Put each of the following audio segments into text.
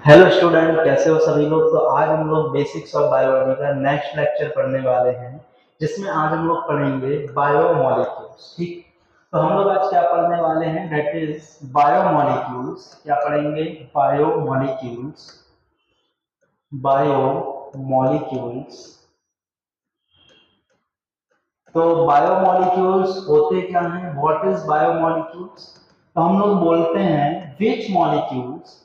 Hello student, कैसे हो सभी लोग। तो आज हम लोग बेसिक्स ऑफ बायोलॉजी का नेक्स्ट लेक्चर पढ़ने वाले हैं, जिसमें आज हम लोग पढ़ेंगे बायोमोलिक्यूल्स। ठीक, तो हम लोग आज क्या पढ़ने वाले हैं, दैट इज बायोमोलिक्यूल्स। क्या पढ़ेंगे? बायोमोलिक्यूल्स। बायोमोलिक्यूल्स। तो बायोमोलिक्यूल्स होते क्या हैं? What is biomolecules? तो हम लोग बोलते हैं which molecules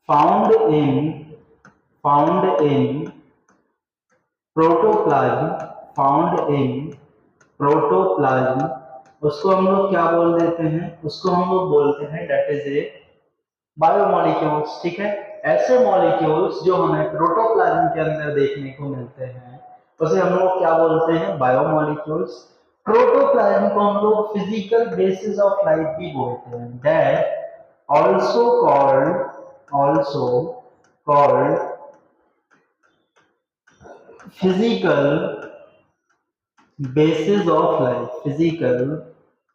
found in protoplasm उसको हम लोग क्या बोल देते हैं? उसको हम लोग बोलते हैं दैट इज ए बायोमोलिक्यूल्स। ठीक है, ऐसे मॉलिक्यूल्स जो हमें प्रोटोप्लाज्म के अंदर देखने को मिलते हैं उसे हम लोग क्या बोलते हैं? बायोमोलिक्यूल्स। प्रोटोप्लाज्म को हम लोग फिजिकल बेसिस ऑफ लाइफ भी बोलते हैं, that also called physical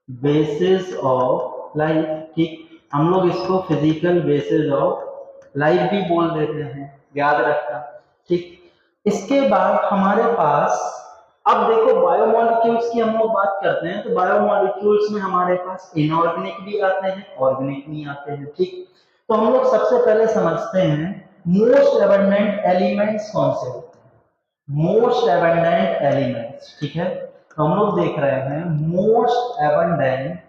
basis of life. ठीक, हम लोग इसको फिजिकल बेसिस ऑफ लाइफ भी बोल देते हैं, याद रखना। ठीक, इसके बाद हमारे पास, अब देखो बायोमोलिक्यूल्स की हम लोग बात करते हैं तो बायोमोलिक्यूल्स में हमारे पास इनऑर्गेनिक भी आते हैं, ऑर्गेनिक भी आते हैं। ठीक, तो हम लोग सबसे पहले समझते हैं मोस्ट एबंडेंट एलिमेंट्स कौन से होते हैं। मोस्ट एबंडेंट एलिमेंट्स, ठीक है, तो हम लोग देख रहे हैं most abundant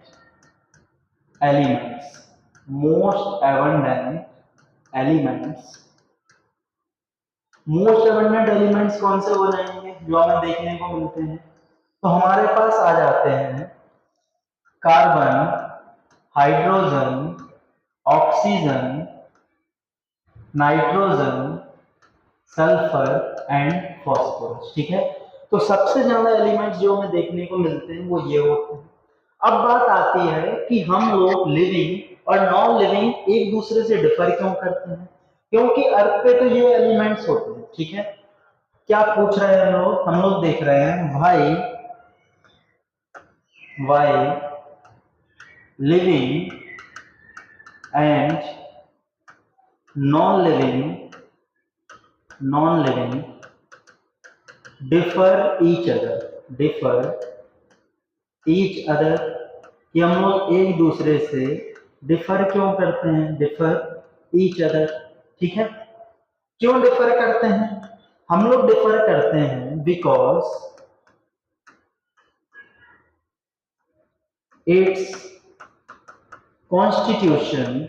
elements. Most abundant elements most abundant elements कौन से हो जाएंगे जो हमें देखने को मिलते हैं? तो हमारे पास आ जाते हैं carbon, hydrogen, oxygen, nitrogen, sulphur and phosphorus. ठीक है, तो सबसे ज्यादा एलिमेंट्स जो हमें देखने को मिलते हैं वो ये होते हैं। अब बात आती है कि हम लोग लिविंग और नॉन लिविंग एक दूसरे से डिफर क्यों करते हैं? क्योंकि अर्थ पे तो ये एलिमेंट्स होते हैं। ठीक है, क्या पूछ रहे हैं हम लोग देख रहे हैं why living and non living differ each other कि हम लोग एक दूसरे से डिफर क्यों करते हैं? Differ each other. ठीक है, क्यों डिफर करते हैं? हम लोग डिफर करते हैं बिकॉज इट्स कॉन्स्टिट्यूशन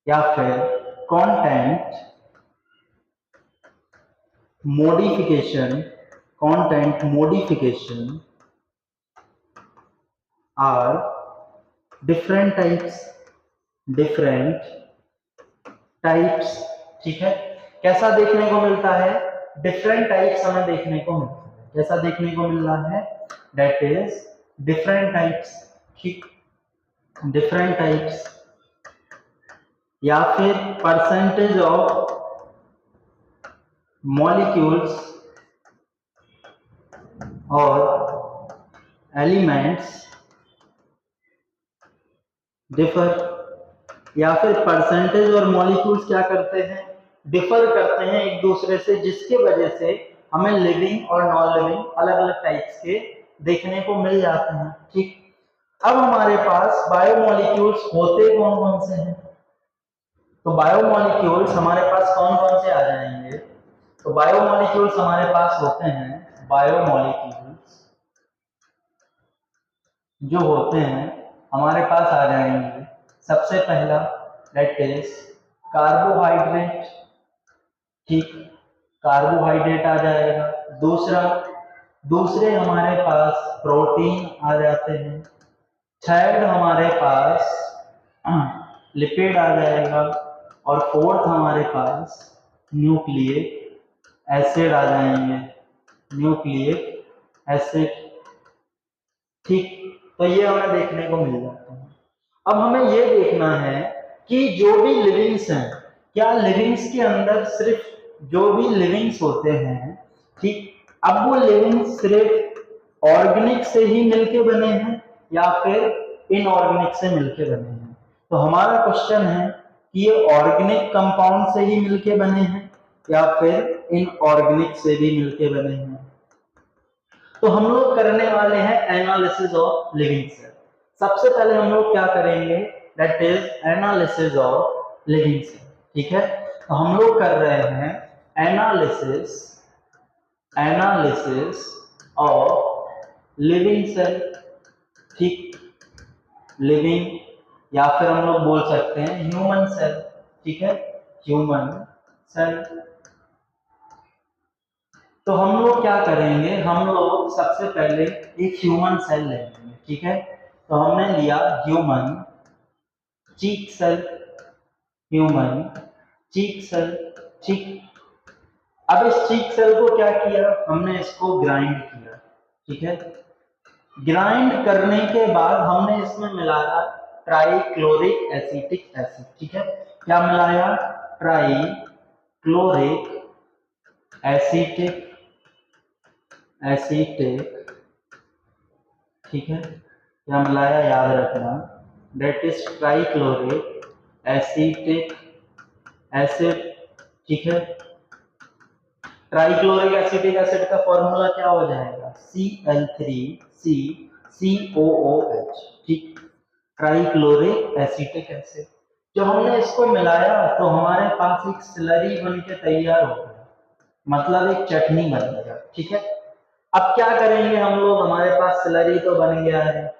या फिर content modification are different types. ठीक है, कैसा देखने को मिलता है? डिफरेंट टाइप्स हमें देखने को मिलता है। कैसा देखने को मिल रहा है? That is different types. ठीक, डिफरेंट टाइप्स या फिर परसेंटेज ऑफ मॉलिक्यूल्स और एलिमेंट्स डिफर, या फिर परसेंटेज और मॉलिक्यूल्स क्या करते हैं? डिफर करते हैं एक दूसरे से, जिसके वजह से हमें लिविंग और नॉन लिविंग अलग अलग टाइप्स के देखने को मिल जाते हैं। ठीक, अब हमारे पास बायोमोलिक्यूल्स होते कौन कौन से हैं? तो बायोमोलिक्यूल्स हमारे पास कौन कौन से आ जाएंगे? तो बायोमोलिक्यूल्स हमारे पास होते हैं, बायोमोलिक्यूल्स जो होते हैं हमारे पास आ जाएंगे, सबसे पहला दैट इज कार्बोहाइड्रेट। ठीक, कार्बोहाइड्रेट आ जाएगा। दूसरे हमारे पास प्रोटीन आ जाते हैं। थर्ड हमारे पास लिपिड आ जाएगा। और फोर्थ हमारे पास न्यूक्लिक एसिड आ जाएंगे, न्यूक्लिक एसिड। ठीक, तो ये हमें देखने को मिल जाता है। अब हमें ये देखना है कि जो भी लिविंग्स हैं, क्या लिविंग्स के अंदर सिर्फ जो भी लिविंग्स होते हैं, ठीक, अब वो लिविंग्स सिर्फ ऑर्गेनिक से ही मिलके बने हैं या फिर इनऑर्गेनिक से मिलके बने हैं। तो हमारा क्वेश्चन है कि ये ऑर्गेनिक कंपाउंड से ही मिलके बने हैं या फिर इनऑर्गेनिक से भी मिलके बने हैं। तो हम लोग करने वाले हैं एनालिसिस ऑफ लिविंग सेल। सबसे पहले हम लोग क्या करेंगे, that is analysis of living cell. ठीक है, तो हम लोग कर रहे हैं एनालिसिस ऑफ लिविंग सेल। ठीक, लिविंग या फिर हम लोग बोल सकते हैं ह्यूमन सेल। ठीक है, ह्यूमन सेल। तो हम लोग क्या करेंगे, हम लोग सबसे पहले एक ह्यूमन सेल लेंगे। ठीक है, तो हमने लिया human cheek cell, human cheek cell. ठीक, अब इस चीक सेल को क्या किया, हमने इसको ग्राइंड किया। ठीक है, ग्राइंड करने के बाद हमने इसमें मिलाया ट्राइक्लोरिक एसिटिक एसिड। ठीक है, क्या मिलाया, ट्राइक्लोरिक एसिटिक एसिटिक। ठीक है, क्या मिलाया, याद रखना, दैट इज ट्राइक्लोरिक एसिटिक एसिड। ठीक है, ट्राइक्लोरिक एसिटिक एसिड का फॉर्मूला क्या हो जाएगा, Cl3CCOOH। ठीक, ट्राइक्लोरिक एसिटिक एसिड। जब हमने इसको मिलाया तो हमारे पास एक स्लरी बन के तैयार हो गया, मतलब एक चटनी बन गया। ठीक है, अब क्या करेंगे हम लोग, हमारे पास स्लरी तो बन गया है।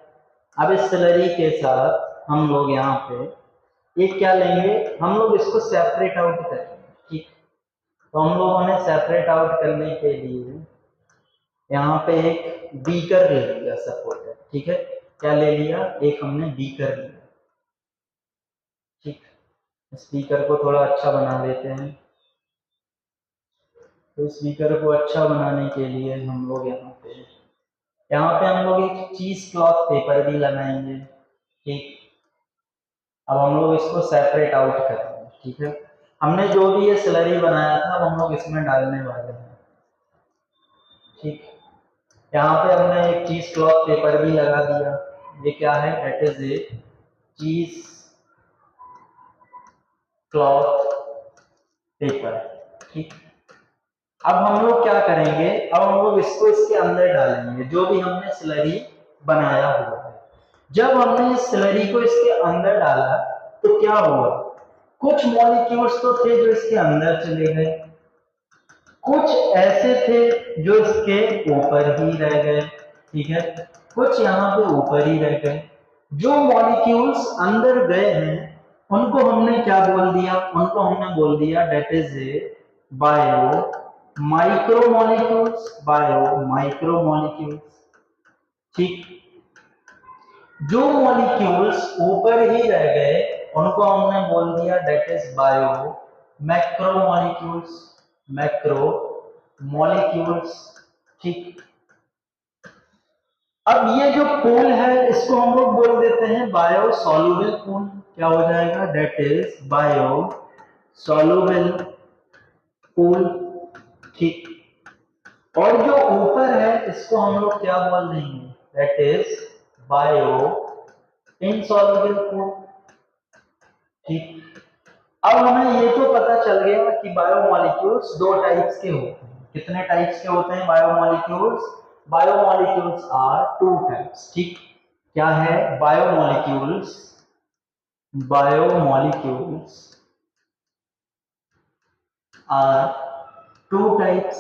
अब इस स्लरी के साथ हम लोग यहाँ पे एक क्या लेंगे, हम लोग इसको सेपरेट आउट करेंगे। ठीक, तो हम लोगों ने सेपरेट आउट करने के लिए यहाँ पे एक बीकर ले लिया सपोर्टर। ठीक है, क्या ले लिया, एक हमने बीकर लिया। ठीक, इस बीकर को थोड़ा अच्छा बना देते हैं। तो इस बीकर को अच्छा बनाने के लिए हम लोग यहाँ पे हम लोग एक चीज क्लॉथ पेपर भी लगाएंगे। ठीक, अब हम लोग इसको सेपरेट आउट करेंगे। ठीक है, हमने जो भी ये स्लरी बनाया था अब हम लोग इसमें डालने वाले हैं। ठीक, यहाँ पे हमने एक चीज क्लॉथ पेपर भी लगा दिया। ये क्या है, दैट इज ए चीज क्लॉथ पेपर। ठीक, अब हम लोग क्या करेंगे, अब हम लोग इसको इसके अंदर डालेंगे जो भी हमने स्लरी बनाया हुआ है। जब हमने इस स्लरी को इसके अंदर डाला तो क्या हुआ, कुछ मॉलिक्यूल्स तो थे जो इसके अंदर चले गए, कुछ ऐसे थे जो इसके ऊपर ही रह गए। ठीक है, कुछ यहाँ पे ऊपर ही रह गए। जो मॉलिक्यूल्स अंदर गए हैं उनको हमने क्या बोल दिया, उनको हमने बोल दिया that is a bio micromolecules, bio micromolecules. ठीक, जो मॉलिक्यूल्स ऊपर ही रह गए उनको हमने बोल दिया that is bio macromolecules, macromolecules. ठीक, अब ये जो पूल है इसको हम लोग बोल देते हैं बायो सॉल्युबल पूल। क्या हो जाएगा, that is bio soluble pool. ठीक, और जो ऊपर है इसको हम लोग क्या बोल देंगे, that is bio insoluble pool. ठीक, अब हमें ये तो पता चल गया कि बायोमोलिक्यूल्स दो टाइप्स के होते हैं। कितने टाइप्स के होते हैं biomolecules, biomolecules are two types. ठीक, क्या है, बायोमोलिक्यूल्स आर टू टाइप्स।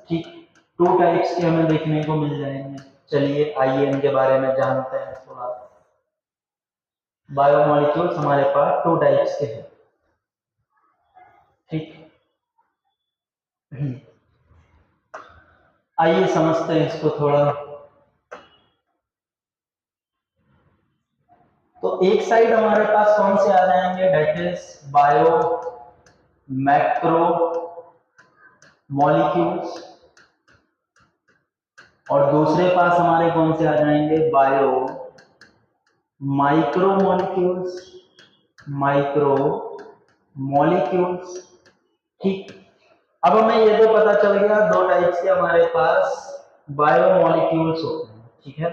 ठीक, टू टाइप्स के हमें देखने को मिल जाएंगे। चलिए आइए इनके बारे में जानते हैं थोड़ा। बायोमोलिक्यूल्स हमारे पास टू टाइप्स के हैं। ठीक, आइए समझते हैं इसको थोड़ा। तो एक साइड हमारे पास कौन से आ जाएंगे, that is bio macro molecules, और दूसरे पास हमारे कौन से आ जाएंगे, बायो माइक्रो मॉलिक्यूल्स। ठीक, अब हमें ये तो पता चल गया दो टाइप्स के हमारे पास बायोमोलिक्यूल्स होते हैं। ठीक है।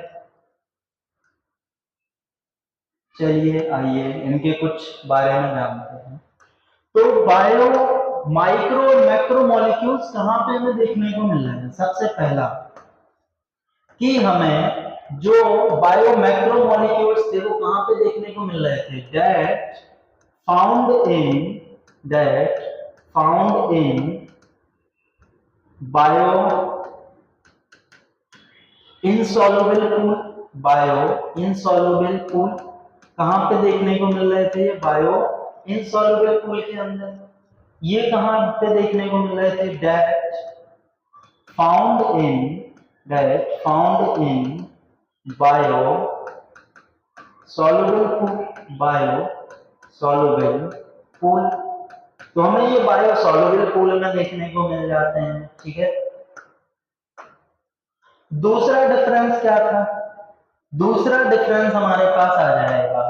चलिए आइए इनके कुछ बारे में जानते हैं। तो बायो माइक्रो और मैक्रो मॉलिक्यूल्स कहाँ पे हमें देखने को मिल रहे हैं? सबसे पहला कि हमें जो बायो मैक्रो मॉलिक्यूल्स थे वो कहाँ पे देखने को मिल रहे थे? That found in bio insoluble pool. Bio insoluble pool कहाँ पे देखने को मिल रहे थे? ये बायो इनसॉल्युबल पूल के अंदर। ये कहाँ पे देखने को मिल रहे थे? Found in bio soluble pool. तो हमें ये बायो सॉल्युबल पूल में देखने को मिल जाते हैं, ठीक है। दूसरा डिफरेंस क्या था? दूसरा डिफरेंस हमारे पास आ जाएगा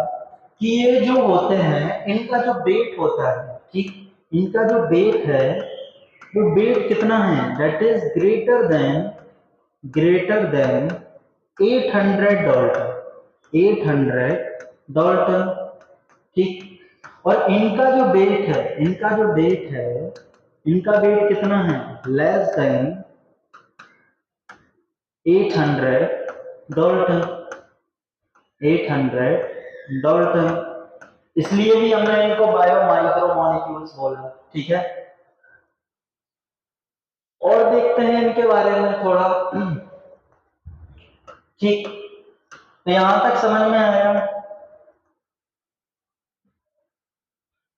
कि ये जो होते हैं इनका जो वेट होता है, ठीक, इनका जो वेट है वो वेट कितना है? That is greater than 800 Dalton, 800 Dalton, ठीक। और इनका जो वेट है, इनका वेट कितना है? Less than 800 Dalton, 800 Dalton. इसलिए भी हमने इनको बायो माइक्रो मॉलिक्यूल्स बोला, ठीक है। और देखते हैं इनके बारे में थोड़ा, ठीक। तो यहां तक समझ में आया?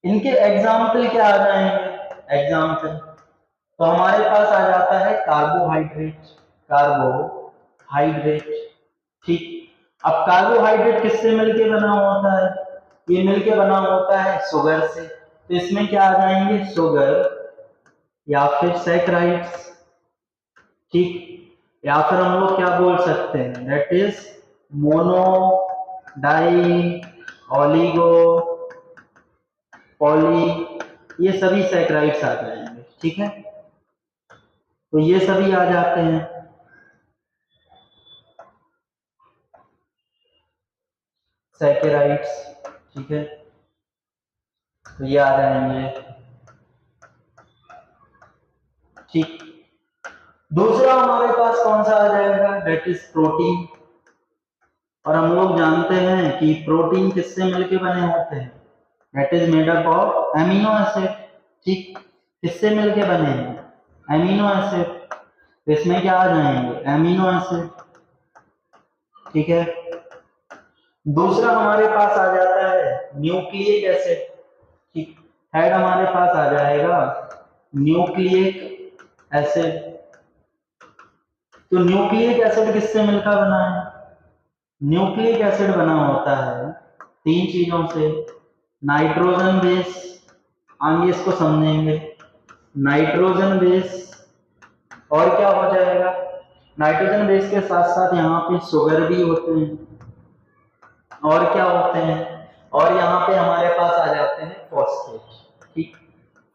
इनके एग्जाम्पल क्या आ जाएंगे? एग्जाम्पल तो हमारे पास आ जाता है कार्बोहाइड्रेट, ठीक। अब कार्बोहाइड्रेट किससे मिलके बना होता है? ये मिलके बना होता है शुगर से। तो इसमें क्या आ जाएंगे? शुगर या फिर सैकराइड्स, ठीक। या फिर हम लोग क्या बोल सकते हैं? That is mono, di, oligo, poly, ये सभी सैकराइड्स आ जाएंगे, ठीक है। तो ये सभी आ जाते हैं, सैकराइड्स, ठीक है। तो ये आ जाएंगे, ठीक। दूसरा हमारे पास कौन सा आ जाएगा? That is protein. और हम लोग जानते हैं कि प्रोटीन किससे मिलके बने होते हैं? That is made up of amino acid, ठीक। किससे मिलके बने हैं? Amino acid. इसमें क्या आ जाएंगे? एमिनो एसिड, ठीक है। दूसरा हमारे पास आ जाता है न्यूक्लिक एसिड, ठीक। थर्ड हमारे पास आ जाएगा न्यूक्लिक एसिड। तो न्यूक्लिक एसिड किससे मिलकर बना है? न्यूक्लिक एसिड बना होता है तीन चीजों से। नाइट्रोजन बेस, आगे इसको समझेंगे। नाइट्रोजन बेस, और क्या हो जाएगा? नाइट्रोजन बेस के साथ साथ यहाँ पे शुगर भी होते हैं, और क्या होते हैं? और यहाँ पे हमारे पास आ जाते हैं फॉस्फेट, ठीक।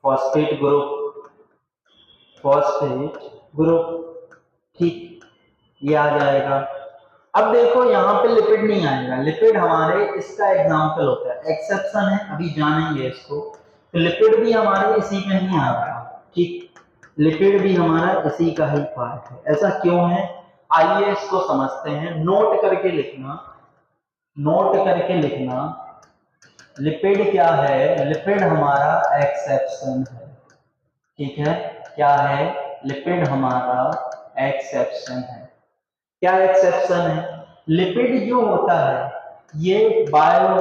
फॉस्फेट ग्रुप, ठीक। ये आ जाएगा। अब देखो यहाँ पे लिपिड नहीं आएगा। लिपिड हमारे इसका एग्जाम्पल होता है, एक्सेप्शन है, अभी जानेंगे इसको। तो लिपिड भी हमारे इसी में ही आ रहा है, ठीक। लिपिड भी हमारा इसी का ही पार्ट है। ऐसा क्यों है? आइए इसको समझते हैं। नोट करके लिखना, लिपिड क्या है? लिपिड हमारा एक्सेप्शन है, ठीक है। क्या है? लिपिड हमारा एक्सेप्शन है। क्या एक्सेप्शन है? लिपिड जो होता है ये बायो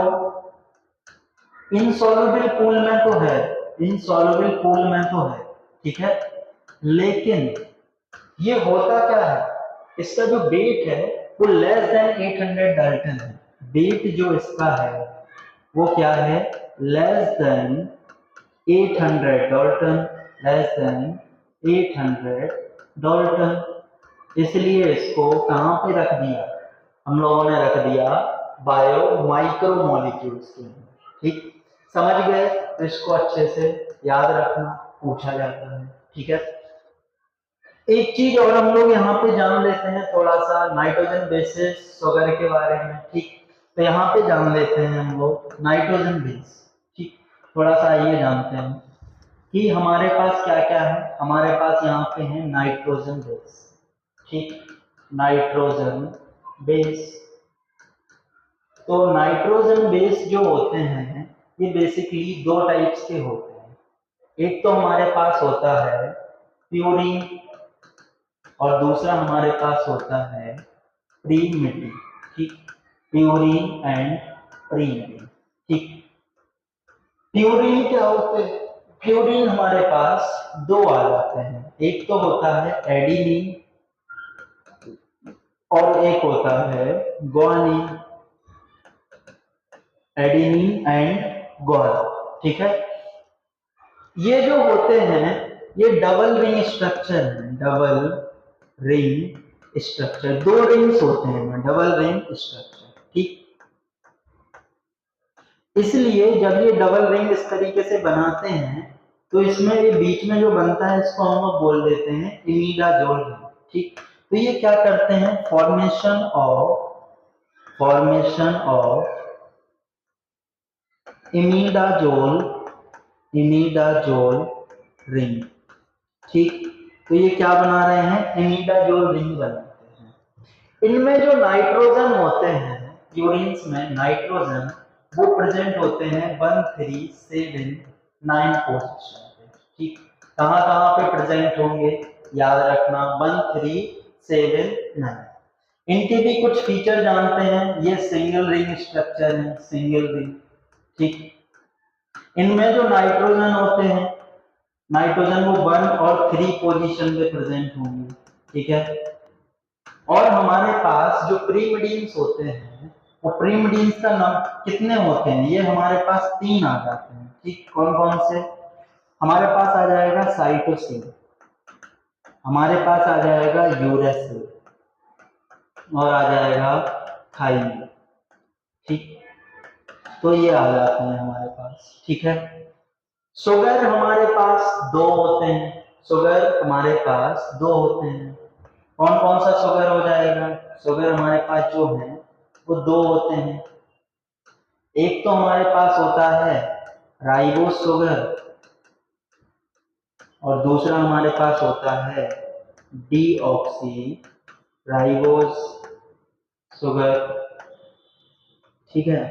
इनसॉल्युबल पूल में तो है, ठीक है। लेकिन ये होता क्या है? इसका जो वेट है वो लेस देन 800 डाल्टन है। वेट जो इसका है वो क्या है? Less than 800 Dalton, less than 800 Dalton. इसलिए इसको कहां पे रख दिया? हम लोगों ने रख दिया बायो माइक्रो मॉलिक्यूल्स के लिए, ठीक। समझ गए? तो इसको अच्छे से याद रखना, पूछा जाता है, ठीक है। एक चीज और हम लोग यहाँ पे जान लेते हैं थोड़ा सा नाइट्रोजन बेसिस वगैरह के बारे में, ठीक। तो यहाँ पे जान लेते हैं हम लोग नाइट्रोजन बेस, ठीक। थोड़ा सा आइए जानते हैं कि हमारे पास क्या क्या है। हमारे पास यहाँ पे है नाइट्रोजन बेस, ठीक, नाइट्रोजन बेस। तो नाइट्रोजन बेस जो होते हैं ये बेसिकली दो टाइप्स के होते हैं। एक तो हमारे पास होता है प्यूरीन और दूसरा हमारे पास होता है प्रीमिडीन, ठीक, प्यूरीन एंड प्रीमिडीन, ठीक। प्यूरीन क्या होते हैं? प्यूरीन हमारे पास दो आ जाते हैं, एक तो होता है एडिनिन और एक होता है ग्वानिन, एडिनिन एंड ग्वानिन, ठीक है। ये जो होते हैं ये डबल रिंग स्ट्रक्चर है, डबल रिंग स्ट्रक्चर, दो रिंग्स होते हैं, डबल रिंग स्ट्रक्चर, ठीक। इसलिए जब ये डबल रिंग इस तरीके से बनाते हैं तो इसमें ये बीच में जो बनता है इसको हम लोग बोल देते हैं इमीडाजोल रिंग, ठीक। तो ये क्या करते हैं, फॉर्मेशन ऑफ इमीडाजोल रिंग, ठीक। तो ये क्या बना रहे हैं, इमीडाजोल रिंग बनाते हैं। इनमें जो नाइट्रोजन होते हैं प्यूरिन्स में नाइट्रोजन वो प्रेजेंट होते हैं 1 3 7 9 पोजीशन पे, ठीक। कहाँ कहाँ पे प्रेजेंट होंगे याद रखना, 1 3 7 9। इनके भी कुछ फीचर जानते हैं, ये सिंगल रिंग स्ट्रक्चर है, सिंगल रिंग, ठीक। इनमें जो नाइट्रोजन होते हैं नाइट्रोजन वो 1 और 3 पोजीशन पे प्रेजेंट होंगे, ठीक है। और हमारे पास जो प्रीमिडीन्स होते हैं वो प्रीमिडीन्स का नाम कितने होते हैं, ये हमारे पास 3 आ जाते हैं, ठीक। कौन कौन से, हमारे पास आ जाएगा साइटोसिन, हमारे पास आ जाएगा यूरेसिल और आ जाएगा थाइमिन, ठीक। तो ये आ जाते हैं हमारे पास, ठीक है। शुगर हमारे पास दो होते हैं, शुगर हमारे पास दो होते हैं। कौन कौन सा शुगर हो जाएगा, शुगर हमारे पास जो है वो दो होते हैं। एक तो हमारे पास होता है राइबोस शुगर और दूसरा हमारे पास होता है डीऑक्सी राइबोस शुगर, ठीक है।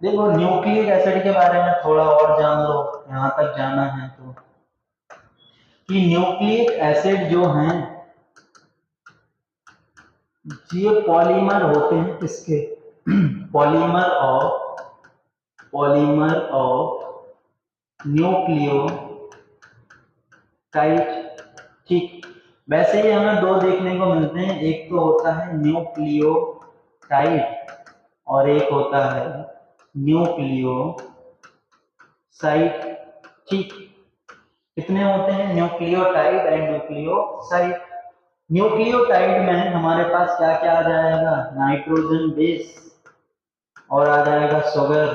देखो न्यूक्लिक एसिड के बारे में थोड़ा और जान लो, यहां तक जाना है तो, कि न्यूक्लिक एसिड जो हैं ये पॉलीमर होते हैं किसके, पॉलीमर ऑफ न्यूक्लियोटाइड, ठीक। वैसे ही हमें दो देखने को मिलते हैं, एक तो होता है न्यूक्लियोटाइड और एक होता है न्यूक्लियोसाइड, ठीक। कितने होते हैं, न्यूक्लियोटाइड एंड न्यूक्लियोसाइड। न्यूक्लियोटाइड में हमारे पास क्या क्या आ जाएगा, नाइट्रोजन बेस और आ जाएगा शुगर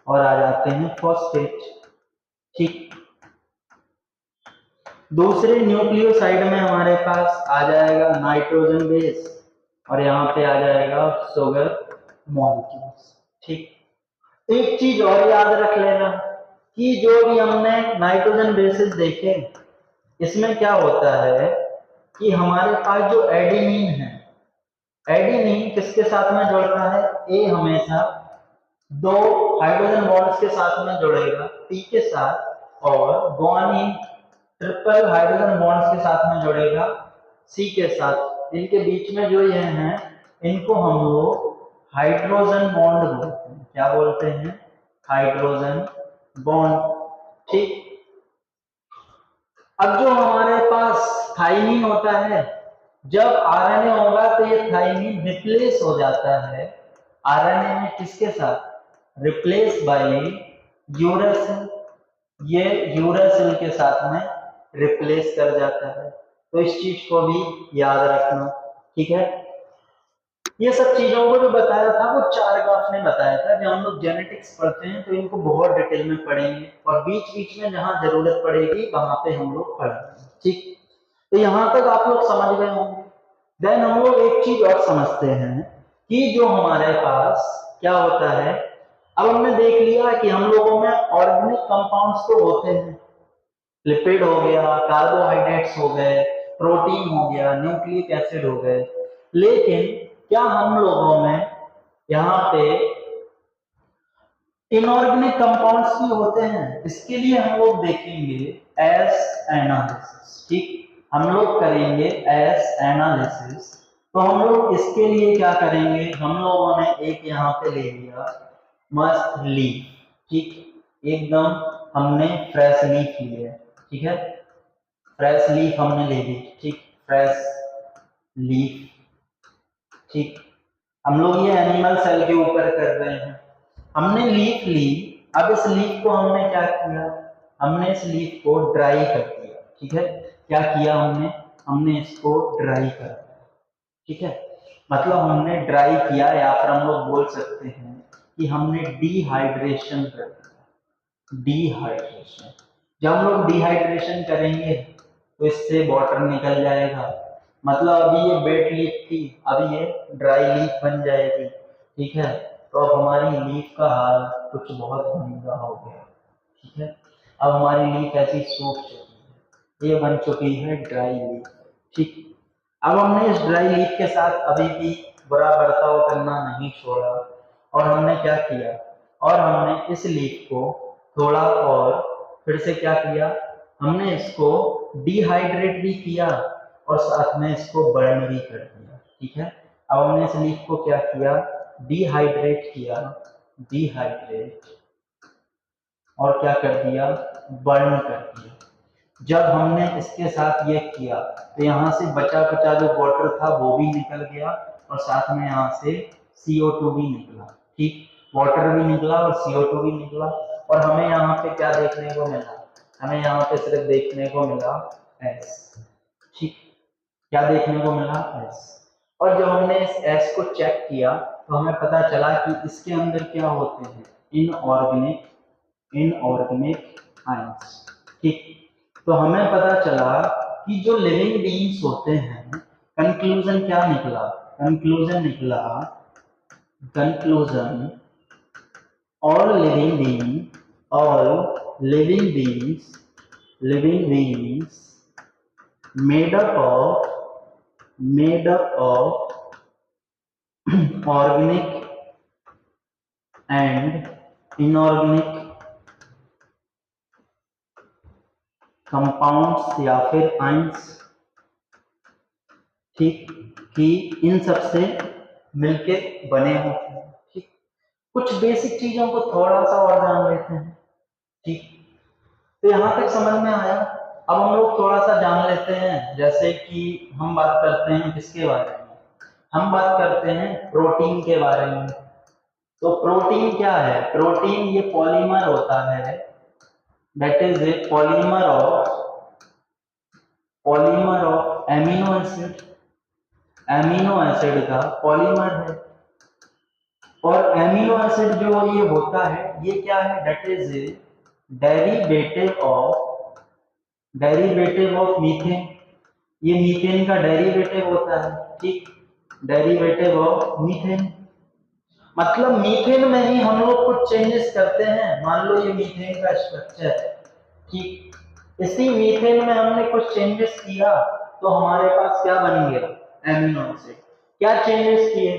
और आ जाते हैं फॉस्फेट, ठीक। दूसरे न्यूक्लियोसाइड में हमारे पास आ जाएगा नाइट्रोजन बेस और यहाँ पे आ जाएगा शुगर मॉलिक्यूल्स, ठीक। एक चीज और याद रख लेना कि जो भी हमने नाइट्रोजन बेसिस देखे इसमें क्या होता है कि हमारे पास जो एडिनिन है, एडिनिन किसके साथ में जुड़ता है, ए हमेशा दो हाइड्रोजन बॉन्ड्स के साथ में जुड़ेगा पी के साथ, और ग्वानिन ट्रिपल हाइड्रोजन बॉन्ड्स के साथ में जुड़ेगा सी के साथ। इनके बीच में जो ये हैं इनको हम लोग हाइड्रोजन बॉन्ड बोलते हैं, क्या बोलते हैं, हाइड्रोजन बॉन्ड, ठीक। अब जो हमारे पास थाइमिन होता है, जब आरएनए होगा तो ये थाइमिन रिप्लेस हो जाता है आरएनए में किसके साथ, रिप्लेस बाय यूरेसिल, ये यूरेसिल के साथ में रिप्लेस कर जाता है। तो इस चीज को भी याद रखना, ठीक है। ये सब चीजों को जो बताया था वो चारगाफ ने बताया था। जब हम लोग जेनेटिक्स पढ़ते हैं तो इनको बहुत डिटेल में पढ़ेंगे और बीच बीच में जहां जरूरत पड़ेगी वहां पे हम लोग पढ़ेंगे, ठीक। तो यहां तक आप लोग समझ गए होंगे। देन हम लोग एक चीज और समझते हैं कि जो हमारे पास क्या होता है, अब हमने देख लिया कि हम लोगों में ऑर्गेनिक कंपाउंड्स तो होते हैं, लिपिड हो गया, कार्बोहाइड्रेट्स हो गए, प्रोटीन हो गया, न्यूक्लिक एसिड हो गए, लेकिन क्या हम लोगों में यहाँ पे इनऑर्गेनिक कंपाउंड्स भी होते हैं? इसके लिए हम लोग देखेंगे एस एनालिसिस। ठीक, हम लोग करेंगे एस एनालिसिस। तो हम लोग इसके लिए क्या करेंगे, हम लोगों ने एक यहाँ पे ले लिया मस्त लीफ। ठीक, एकदम हमने फ्रेश लीफ ली है। ठीक है, फ्रेश लीफ हमने ले ली। ठीक, फ्रेश लीफ। ठीक, हम लोग ये एनिमल सेल के ऊपर कर रहे हैं। हमने लीफ ली, अब इस लीफ को हमने क्या किया, हमने इस लीफ को ड्राई कर दिया। ठीक है, क्या किया हमने, हमने इसको ड्राई कर दिया। ठीक है, मतलब हमने ड्राई किया, या फिर हम लोग बोल सकते हैं कि हमने डिहाइड्रेशन कर दिया। डिहाइड्रेशन, जब हम लोग डिहाइड्रेशन करेंगे तो इससे वाटर निकल जाएगा, मतलब अभी ये वेट लीफ थी, अभी ये ड्राई लीफ बन जाएगी। ठीक है, तो अब हमारी लीफ का हाल कुछ बहुत गंदा हो गया। ठीक है, अब हमारी लीफ ऐसी सूख चुकी है, ये बन चुकी है ड्राई लीफ। ठीक, अब हमने इस ड्राई लीफ के साथ अभी भी बुरा बर्ताव करना नहीं छोड़ा, और हमने क्या किया, और हमने इस लीफ को थोड़ा और फिर से क्या किया, हमने इसको डिहाइड्रेट भी किया और साथ में इसको बर्न भी कर दिया। ठीक है, अब हमने इस लीफ को क्या किया, डिहाइड्रेट किया, डिहाइड्रेट, और क्या कर दिया, बर्न कर दिया। जब हमने इसके साथ ये किया तो यहाँ से बचा बचा जो वाटर था वो भी निकल गया, और साथ में यहाँ से CO2 भी निकला। ठीक, वाटर भी निकला और CO2 भी निकला, और हमें यहाँ पे क्या देखने को मिला, हमें यहाँ पे सिर्फ देखने को मिला S। ठीक, क्या देखने को मिला, S। और जब हमने इस S को चेक किया तो हमें पता चला कि इसके अंदर क्या होते हैं, इनऑर्गेनिक आयंस। ठीक, तो हमें पता चला कि जो लिविंग बीइंग्स होते हैं, कंक्लूजन क्या निकला, कंक्लूजन निकला, conclusion all living beings made up of organic and inorganic compounds या फिर आयंस। ठीक, कि इन सब से मिलके बने होते हैं। ठीक, कुछ बेसिक चीजों को थोड़ा सा और जान लेते हैं। ठीक, तो यहाँ तक समझ में आया। अब हम लोग थोड़ा सा जान लेते हैं, जैसे कि हम बात करते हैं किसके बारे में, हम बात करते हैं प्रोटीन के बारे में। तो प्रोटीन क्या है, प्रोटीन ये पॉलीमर होता है, that is a polymer of amino acid, amino acid का पॉलीमर है। और एमिनो एसिड जो ये होता है, ये क्या है, that is a derivative of methane. ये मीथेन का डेरिवेटिव होता है। ठीक, डेरिवेटिव ऑफ मीथेन, मतलब मीथेन में ही हम लोग कुछ चेंजेस करते हैं। मान लो ये मीथेन का स्ट्रक्चर है। ठीक, इसी मीथेन में हमने कुछ चेंजेस किया तो हमारे पास क्या बन गया, एमिनो एसिड। क्या चेंजेस किए,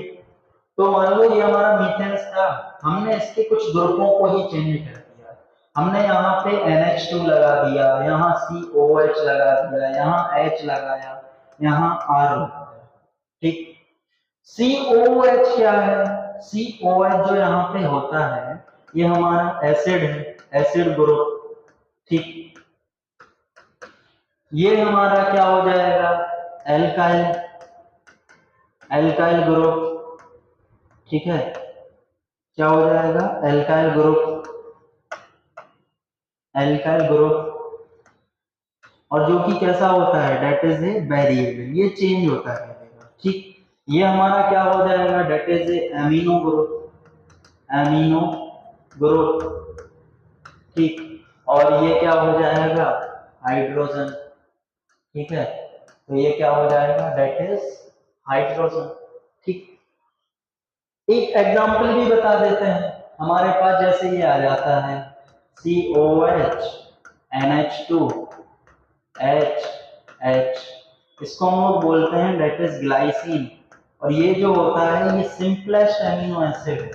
तो मान लो ये हमारा मीथेन था, हमने इसके कुछ ग्रुपों को ही चेंज कर दिया। हमने यहाँ पे NH2 लगा दिया, यहाँ COH लगा दिया, यहाँ H लगाया, यहाँ R लगाया। ठीक, COH क्या है, COH जो यहाँ पे होता है ये हमारा एसिड है, एसिड ग्रुप। ठीक, ये हमारा क्या हो जाएगा, एल्काइल, एल्काइल ग्रुप। ठीक है, क्या हो जाएगा, एल्काइल ग्रुप, एल्काइल ग्रुप। और जो कि कैसा होता है, डेट इज ए वेरिएबल, ये चेंज होता रहेगा। ठीक, ये हमारा क्या हो जाएगा, that is a amino group, amino group. ठीक, और ये क्या हो जाएगा, हाइड्रोजन। ठीक है, तो ये क्या हो जाएगा, दैट इज हाइड्रोजन। ठीक, एक एग्जांपल भी बता देते हैं। हमारे पास जैसे ये आ जाता है COH NH2 H, इसको हम लोग बोलते हैं दैट इज ग्लाइसिन। और ये जो होता है ये सिंपलेस्ट एमिनो एसिड है।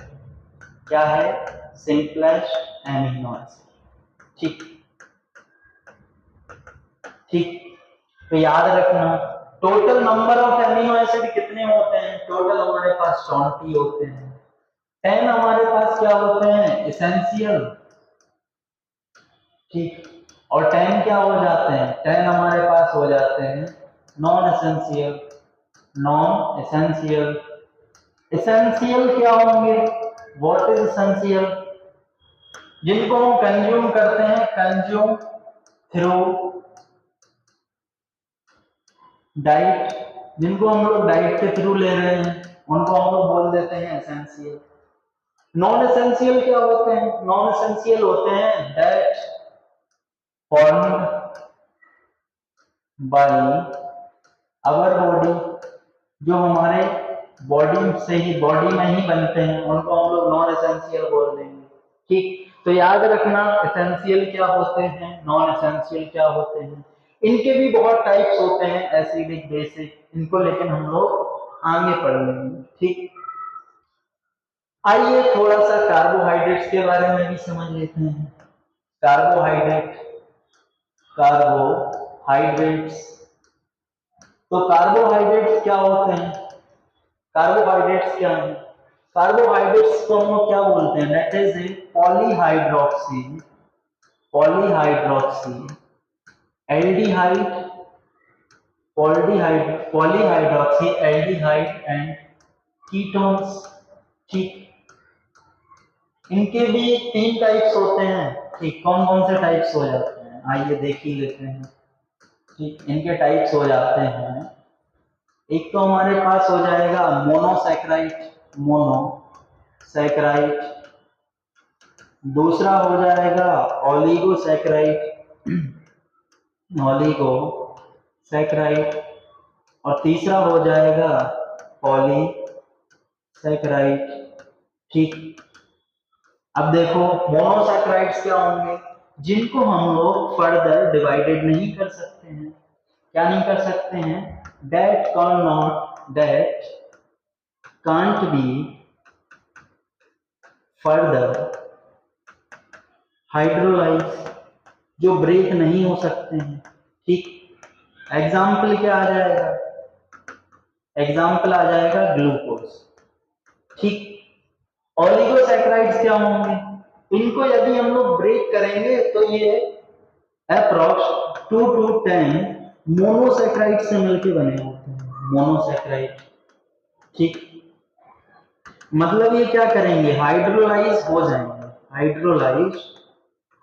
क्या है, सिंपलेस्ट एमिनो एसिड। ठीक ठीक, तो याद रखना total number of amino acid कितने होते हैं, टोटल हमारे पास 20 होते हैं। 10 हमारे पास क्या होते हैं, एसेंशियल। ठीक, और 10 क्या हो जाते हैं, 10 हमारे पास हो जाते हैं non essential. Non essential, essential क्या होंगे, व्हाट इज एसेंशियल, जिनको हम कंज्यूम करते हैं, कंज्यूम थ्रू डाइट, जिनको हम लोग डाइट के थ्रू ले रहे हैं उनको हम लोग बोल देते हैं एसेंशियल। नॉन एसेंशियल क्या होते हैं, नॉन एसेंशियल होते हैं that formed by our body, जो हमारे बॉडी से ही, बॉडी में ही बनते हैं, उनको हम लोग नॉन एसेंशियल बोल देंगे। ठीक, तो याद रखना एसेंशियल क्या होते हैं, नॉन एसेंशियल क्या होते हैं। इनके भी बहुत टाइप्स होते हैं, एसिडिक, बेसिक, इनको लेकिन हम लोग आगे पढ़ लेंगे। ठीक, आइए थोड़ा सा कार्बोहाइड्रेट्स के बारे में भी समझ लेते हैं। कार्बोहाइड्रेट, कार्बोहाइड्रेट्स, तो कार्बोहाइड्रेट्स क्या होते हैं, कार्बोहाइड्रेट्स क्या है, कार्बोहाइड्रेट्स को हम लोग क्या बोलते हैं, that is a polyhydroxy, polyhydroxy aldehyde, polyhydroxy aldehyde and ketones. ठीक, इनके भी 3 टाइप्स होते हैं। ठीक, कौन कौन से टाइप्स हो जाते हैं, आइए देख ही लेते हैं। ठीक, इनके टाइप्स हो जाते हैं, एक तो हमारे पास हो जाएगा मोनोसैकराइड, मोनोसैकराइड, दूसरा हो जाएगा ओलिगोसैकराइड, ओलिगोसैकराइड, और तीसरा हो जाएगा पॉलीसैकराइड। ठीक, अब देखो मोनोसैकराइड्स क्या होंगे, जिनको हम लोग फर्दर डिवाइडेड नहीं कर सकते हैं। क्या नहीं कर सकते हैं, that can't be further hydrolyzed, जो ब्रेक नहीं हो सकते हैं। ठीक, एग्जाम्पल क्या आ जाएगा, एग्जाम्पल आ जाएगा ग्लूकोज। ठीक, ओलिगोसैकराइड्स क्या होंगे, इनको यदि हम लोग ब्रेक करेंगे तो ये अप्रॉक्स 2 to 10 मोनोसैकराइड से मिलकर बने होते हैं, मोनोसैकराइड। ठीक, मतलब ये क्या करेंगे, हाइड्रोलाइज हो जाएंगे,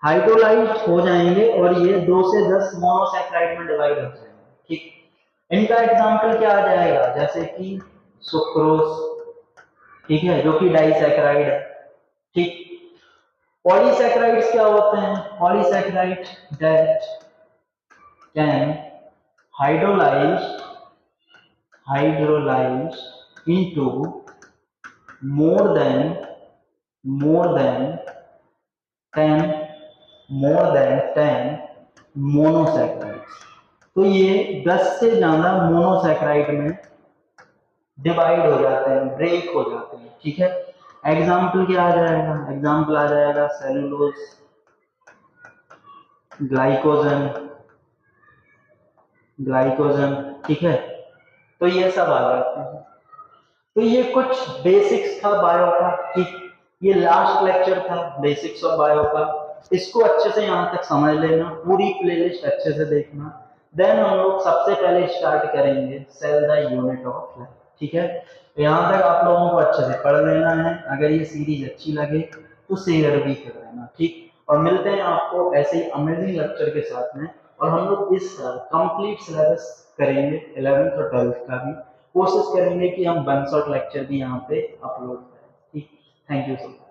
हाइड्रोलाइज हो जाएंगे और ये 2 से 10 मोनोसैकराइड में डिवाइड हो जाएंगे। ठीक, इनका एग्जांपल क्या आ जाएगा, जैसे कि सुक्रोज, ठीक है, जो कि डाइसैकराइड है। ठीक, पॉलीसैकराइड्स क्या होते हैं, polysaccharide that can hydrolyze into more than 10 monosaccharides. तो ये 10 से ज्यादा मोनोसैकराइड में डिवाइड हो जाते हैं, ब्रेक हो जाते हैं। ठीक है, एग्जाम्पल क्या आ जाएगा, एग्जाम्पल आ जाएगा सेलुलोज, ग्लाइकोजन। ठीक है, तो ये सब आ जाते हैं। तो ये कुछ बेसिक्स था बायो का। ठीक, ये लास्ट लेक्चर था बेसिक्स ऑफ बायो का, इसको अच्छे से यहाँ तक समझ लेना, पूरी प्लेलिस्ट अच्छे से देखना। देन हम लोग सबसे पहले स्टार्ट करेंगे cell the unit of life. ठीक है, तो यहाँ तक आप लोगों को अच्छे से पढ़ लेना है। अगर ये सीरीज अच्छी लगे तो शेयर भी कर देना। ठीक, और मिलते हैं आपको ऐसे ही अमेजिंग लेक्चर के साथ में। और हम लोग इस कंप्लीट सिलेबस करेंगे 11th और 12th का भी, कोशिश करेंगे कि हम 1 शॉट लेक्चर भी यहाँ पे अपलोड करें। ठीक, थैंक यू सो मच।